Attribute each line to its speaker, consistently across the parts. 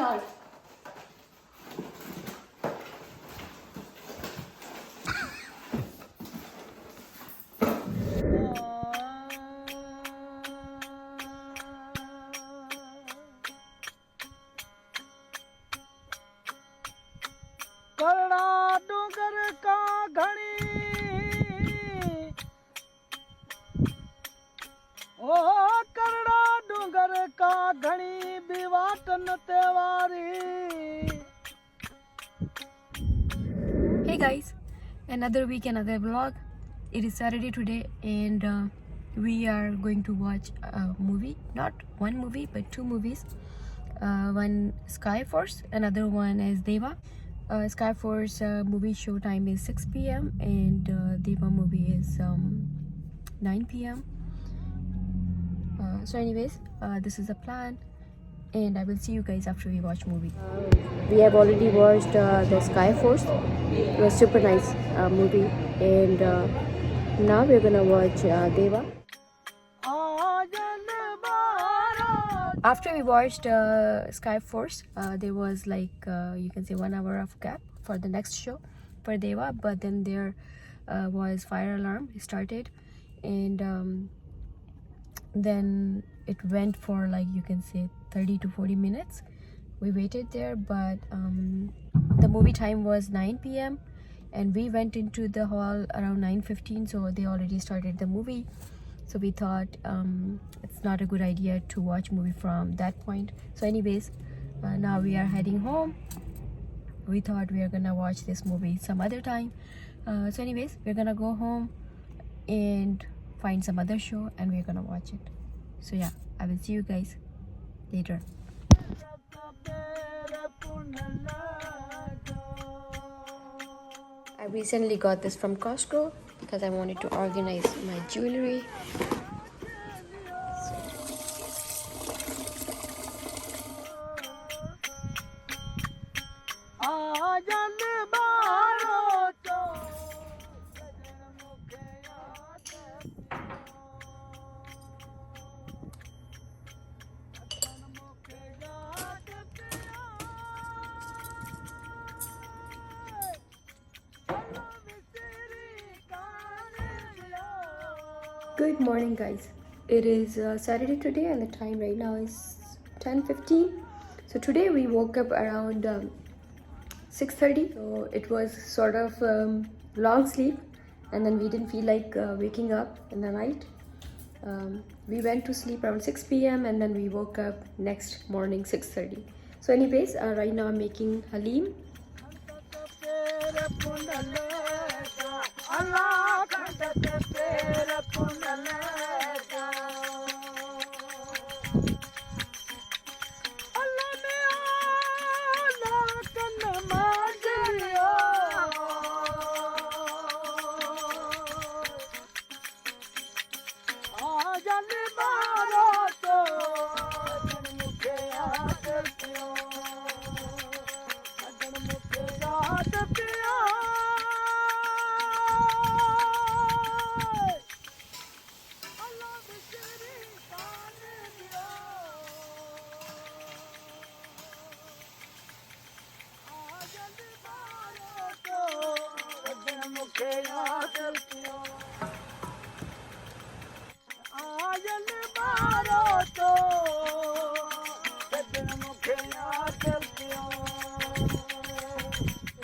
Speaker 1: start.
Speaker 2: करड़ा डूंगर का घणी ओ करड़ा डूंगर का घणी बिवाटन Tewari.
Speaker 3: Hey guys, another week, another vlog. It is Saturday today, and we are going to watch a movie. Not one movie, but two movies. One Sky Force, another one is Deva. Sky Force movie show time is 6 p.m. and Deva movie is 9 p.m. So anyways, this is the plan, and I will see you guys after we watch movie. We have already watched the Sky Force. It was super nice movie, and now we're gonna watch Deva. After we watched Sky Force, there was like you can say 1 hour of gap for the next show for Deva, but then there was fire alarm started, and then it went for like you can say 30 to 40 minutes. We waited there, but the movie time was 9 p.m. and we went into the hall around 9:15, so they already started the movie. So we thought it's not a good idea to watch movie from that point. So anyways, now we are heading home. We thought we are gonna watch this movie some other time. So anyways, we're gonna go home and find some other show and we're gonna watch it. So yeah, I will see you guys later. I recently got this from Costco because I wanted to organize my jewelry. Good morning guys. It is Saturday today and the time right now is 10:15. So today we woke up around 6:30. So it was sort of long sleep and then we didn't feel like waking up in the night. We went to sleep around 6 p.m. and then we woke up next morning 6:30. So anyways, right now I'm making halim.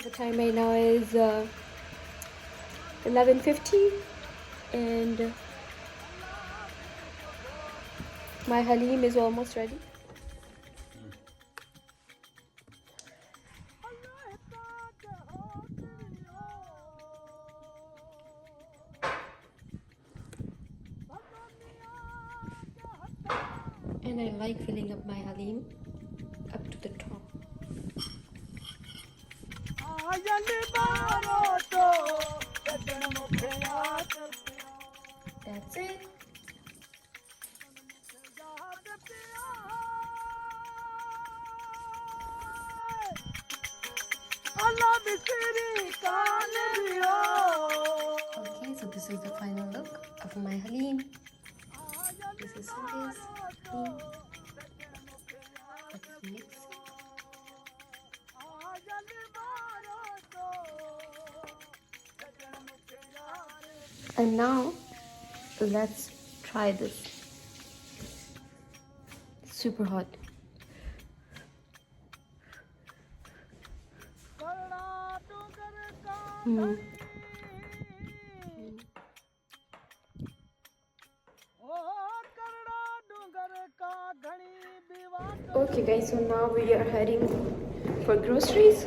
Speaker 3: The time right now is 11:50 and my halim is almost ready. And I like filling up my halim up to the top. That's it. Okay, so this is the final look of my halim. This is his halim. Let's mix it. And now let's try this. Super hot. Hmm. Okay guys, so now we are heading for groceries.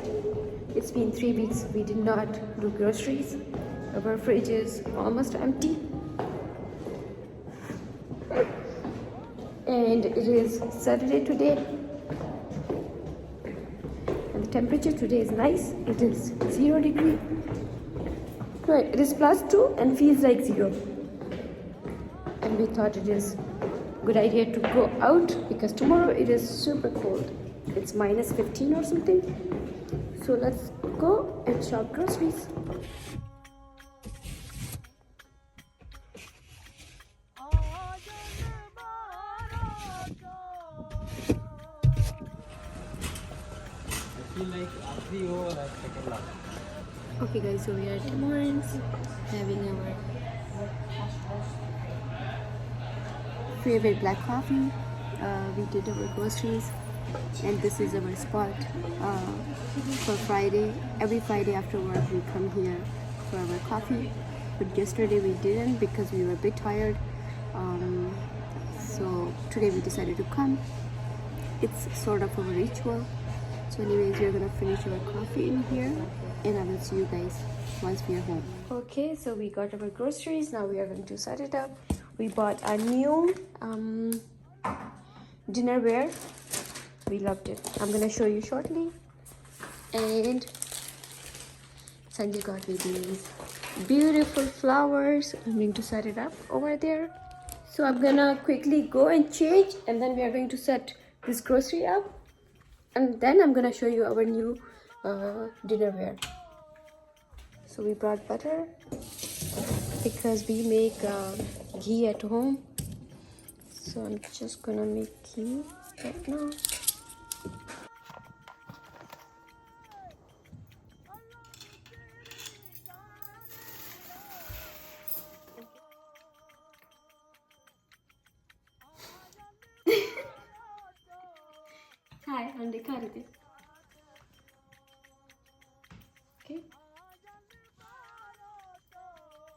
Speaker 3: It's been 3 weeks we did not do groceries. Our fridge is almost empty. And it is Saturday today. And the temperature today is nice. It is 0 degree. No, it is +2 and feels like 0. And we thought it is good idea to go out because tomorrow it is super cold. It's -15 or something. So let's go and shop groceries. Okay guys, so we are at Timorans having our favorite black coffee. We did our groceries and this is our spot for Friday. Every Friday after work we come here for our coffee, but yesterday we didn't because we were a bit tired. So today we decided to come. It's sort of a ritual. So anyways, we're gonna finish our coffee in here and I will see you guys once we are home. Okay, so we got our groceries. Now we are going to set it up. We bought a new dinnerware. We loved it. I'm gonna show you shortly. And Sanjay got me these beautiful flowers. I'm going to set it up over there. So I'm gonna quickly go and change and then we are going to set this grocery up. And then I'm gonna show you our new dinnerware. So we brought butter because we make ghee at home. So I'm just gonna make ghee right now. Hi, I'm Dekarite. Okay.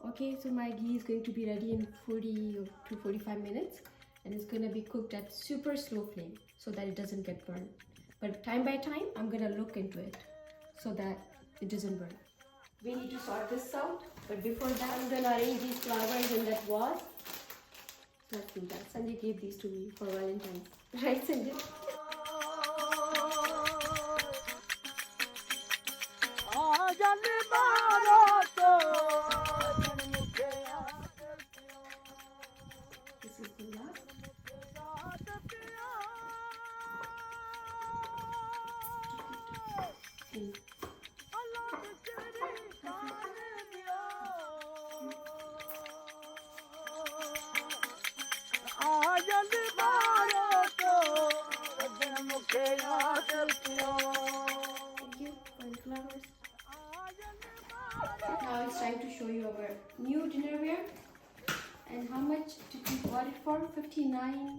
Speaker 3: Okay, so my ghee is going to be ready in 40 to 45 minutes and it's going to be cooked at super slow flame so that it doesn't get burned. But time by time, I'm going to look into it so that it doesn't burn. We need to sort this out, but before that, I'm going to arrange these flowers in that vase. Let's do that. Sanjay gave these to me for Valentine's. Right, Sanjay? This is the last. Thank you for the flowers. Now it's time to show you our new dinnerware. And how much did we bought it for? $59.99.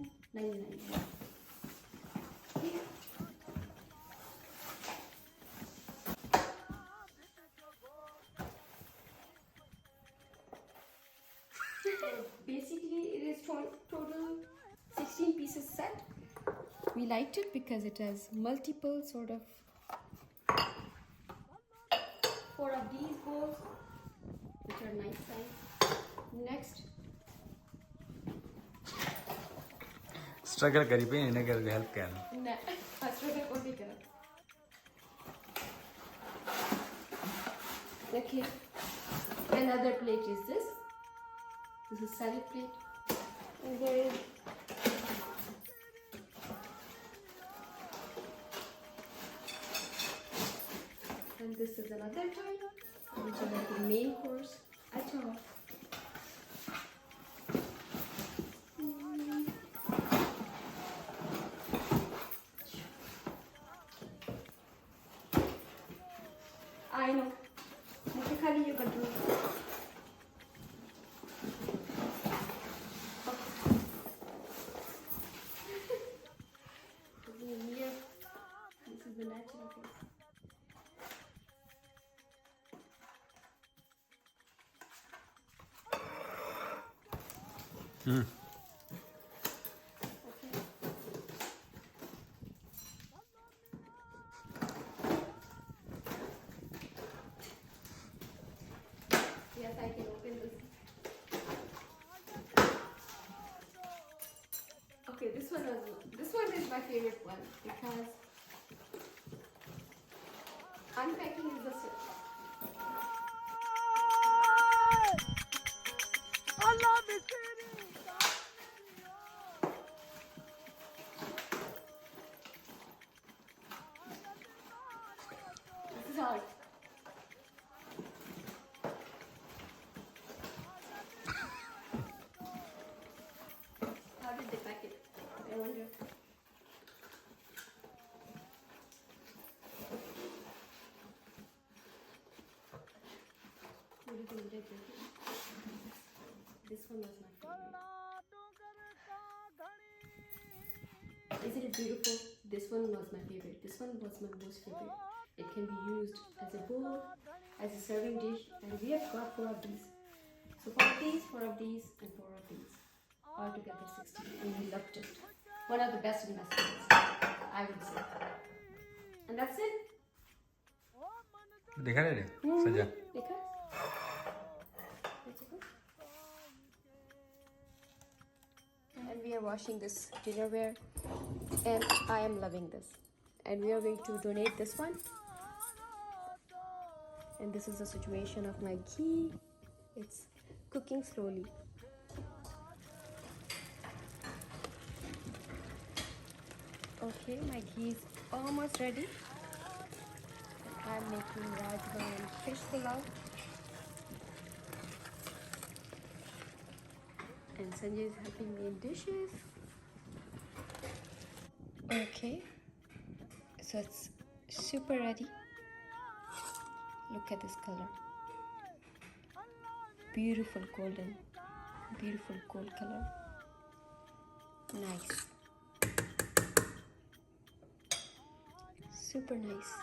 Speaker 3: Basically, it is total 16 pieces set. We liked it because it has multiple sort of 4 of these bowls, which are nice size. Next,
Speaker 1: struggle करी पे इन्हें कर help कर
Speaker 3: okay, another plate is this. This is salad plate. And there is and this is another type, which is like the main course. Achha. I know. मुझे खाली ये कर दो. Yes, I can open this. Okay, this one is my favorite one because unpacking is the
Speaker 2: Allah Bisiri.
Speaker 3: this is hard. How did they pack it? I wonder. What do you think? This one was my favorite. Isn't it beautiful? This one was my favorite. This one was my most favorite. It can be used as a bowl, as a serving dish, and we have got 4 of these. So 4 of these, 4 of these, and 4 of these. Altogether 16, and we loved it. One of the best investments, I would say. And that's it.
Speaker 1: देखा रे सजा
Speaker 3: Because that's good. And we are washing this dinnerware, and I am loving this. And we are going to donate this one. And this is the situation of my ghee. It's cooking slowly. Okay, my ghee is almost ready. I'm making rajma and fish pulao. And Sanjay is helping me in dishes. Okay, so it's super ready. Look at this color. Beautiful golden, beautiful gold color. Nice. Super nice.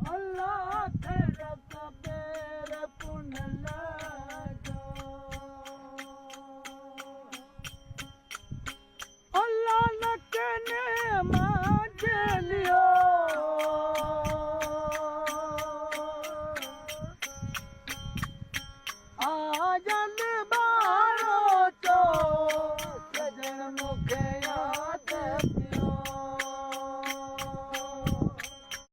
Speaker 2: Allah tera pera punala jo. Allah nakne majelio. Aajan baro cho sajan mukhe yaad